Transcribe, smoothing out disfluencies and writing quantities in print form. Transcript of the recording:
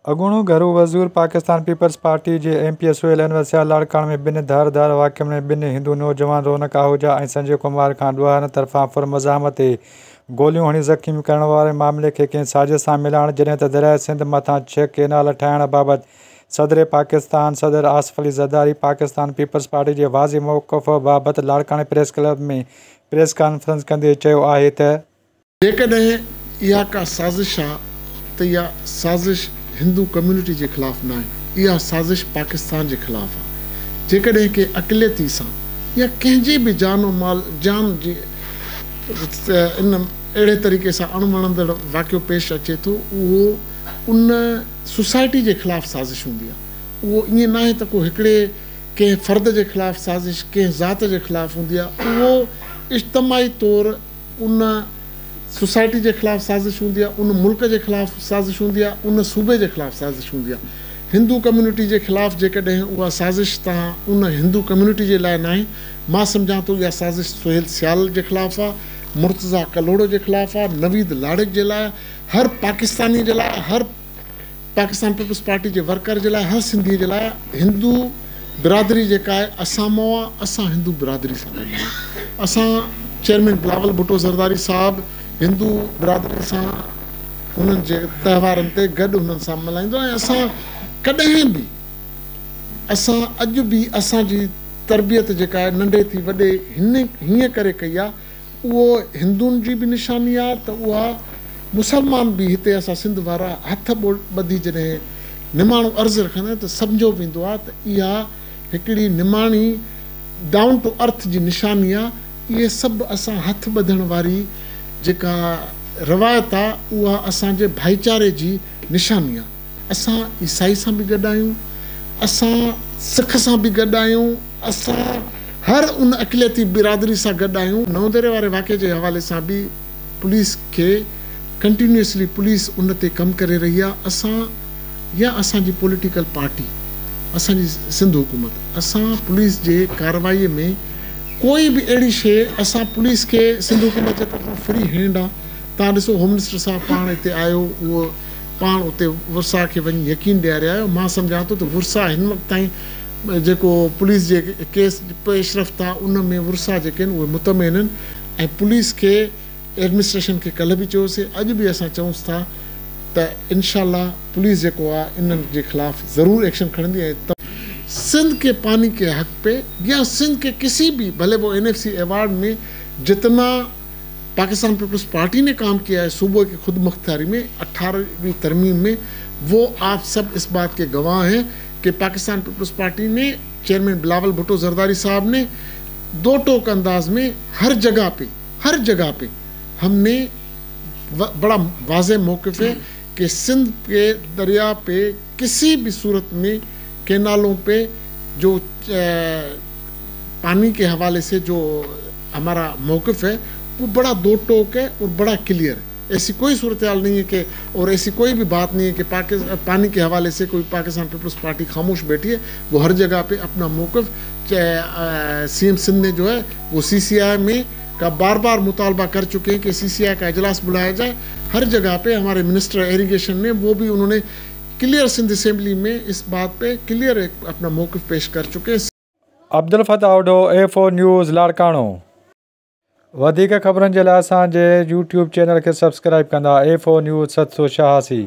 अॻूणो घरू वज़ीर Pakistan peoples party जे MP Suhail अनवर सियाल लाड़काणे में ॿिनि धारदार वाक़िअनि में ॿिनि हिंदू नौजवान रौनक आहूजा ऐं संजय कुमार खां ॾुआरनि तरफ़ां पुरमज़ामत ते गोलियूं हणी ज़ख़्मी करण वारे मामले खे कंहिं साज़िश सां मिलाइणु जॾहिं त दरियाए सिंध मथां 6 केनाल ठाहिण बाबति सदर पाकिस्तान सदर आसिफ अली ज़रदारी पाकिस्तान पीपल्स पार्टी जे वाज़े मौक़िफ़ बाबति लाड़काणे प्रेस क्लब में प्रेस कॉन्फ्रेंस कंदे चयो आहे त जेकॾहिं इहा का साज़िश आहे त इहा साज़िश हिंदू कम्यूनिटी के खिलाफ़ ना है, यह साजिश पाकिस्तान के खिलाफ़ है। जेकॾहिं के अक़लियती सां या कंहिंजे भी जान और माल जान जी इन अड़े तरीक़े से अणवणंदड़ वाक़ियो पेश अचे तो वो उन सोसाइटी के खिलाफ़ साजिश होंगी है। वो ईअं ना है तो को हिकिड़े कंहिं फ़र्द के खिलाफ़ साजिश कंहिं ज़ात के खिलाफ़ होंगी है। वो इज्तमाही तौर उन सोसाइटी के खिलाफ़ साजिश होंगी है, उन मुल्क के खिलाफ़ साजिश होंगी है, उन सूबे के खिलाफ़ साजिश होंगी है। हिंदू कम्यूनिटी के खिलाफ़ जेकॾहिं उहा साजिश तव्हां उन हिंदू कम्यूनिटी के लाइ नाहे, मां सम्झां थो इहा साजिश सुहेल सियाल के खिलाफ़ आहे, मुर्तज़ा कलोड़ो के खिलाफ़ आहे, नवीद लाड़क के लाइ, हर पाकिस्तानी के लाइ, हर पाकिस्तान पीपल्स पार्टी के वर्कर के लाइ, हर सिंधी के लाइ हिंदू बिरादरी जेका आहे असां मां आहे, असां हिंदू बिरादरी सां गॾु आहियूं। असां चेयरमैन बिलावल भुट्टो ज़रदारी साहब हिंदू बिरादरी सां उन्हनि जे त्योहारनि ते गॾु उन्हनि सां मल्हाईंदो ऐं असां कॾहिं बि असां अॼु बि असांजी तरबियत जेका आहे नंढे थी वॾे हीअं करे कई आहे, उहो हिंदुनि जी बि निशानी आहे त उहा मुसलमान बि हिते असां सिंध वारा हथ ॿधी जॾहिं निमाणो अर्ज़ु रखंदा आहियूं त सम्झो वेंदो आहे त इहा हिकिड़ी निमाणी डाउन टू अर्थ जी निशानी आहे। इहे सभु असां हथ ॿधण वारी जेका रवायत आहे उहा असांजे भाईचारे जी निशानी आहे। असां ईसाई सां बि गॾु आहियूं, असां सिख सां बि गॾु आहियूं, असां हर उन अक़लियती बिरादरी सां गॾु आहियूं। नवंदरे वारे वाक़े जे हवाले सां बि पुलिस खे कंटिन्यूअसली पुलिस उन ते कमु करे रही आहे। असां या असांजी पॉलिटिकल पार्टी असांजी सिंध हुकूमत असां पुलिस जे कार्रवाईअ में कोई भी अड़ी शे असां पुलिस के सिंध हुकूमत के तरफों फ्री हैंड आ। तव्हां ॾिसो होम मिनिस्टर साहब पाण हिते आयो, उहो पाण उते वुरसा खे वञी यकीन ॾियारे आयो। मां सम्झां थो त वुरसा हिन वक़्त ताईं जेको पुलिस जे केस पेशरफ़्त आहे उन में वुरसा जेके आहिनि उहे मुतमिन आहिनि ऐं पुलिस खे एडमिनिस्ट्रेशन खे कल्ह बि चयोसीं, अॼु बि असां चऊंसि था त इंशाअल्लाह पुलिस जेको आहे इन्हनि जे ख़िलाफ़ ज़रूरु एक्शन खणंदी ऐं सिंध के पानी के हक पे या सिंध के किसी भी भले वो NFC अवार्ड में जितना पाकिस्तान पीपल्स पार्टी ने काम किया है सूबे की खुद मुख्तारी में 18वीं तरमीम में, वो आप सब इस बात के गवाह हैं कि पाकिस्तान पीपल्स पार्टी ने चेयरमैन बिलावल भुट्टो ज़रदारी साहब ने दो टोक अंदाज में हर जगह पे हमने बड़ा वाज़े मौक़िफ़ है कि सिंध के दरिया पे किसी भी सूरत में केनालों पे जो पानी के हवाले से जो हमारा मौक़िफ़ है वो बड़ा दो टोक है और बड़ा क्लियर है। ऐसी कोई सूरत हाल नहीं है कि और ऐसी कोई भी बात नहीं है कि पानी के हवाले से कोई पाकिस्तान पीपल्स पार्टी खामोश बैठी है। वो हर जगह पे अपना मौक़िफ़ CM सिंध ने जो है वो CCI में का बार बार मुतालबा कर चुके हैं कि CCI का इजलास बुलाया जाए। हर जगह पे हमारे मिनिस्टर इरिगेशन ने वो भी उन्होंने क्लियर सिंध असेंबली में इस बात पे क्लियर अपना मौक़िफ़ पेश कर चुके हैं। Abdul Fatah Odho A4 news Larkana. वधीक ख़बरनि जे लाइ असांजे YouTube चैनल खे सब्सक्राइब कंदा A4 न्यूज़ 786।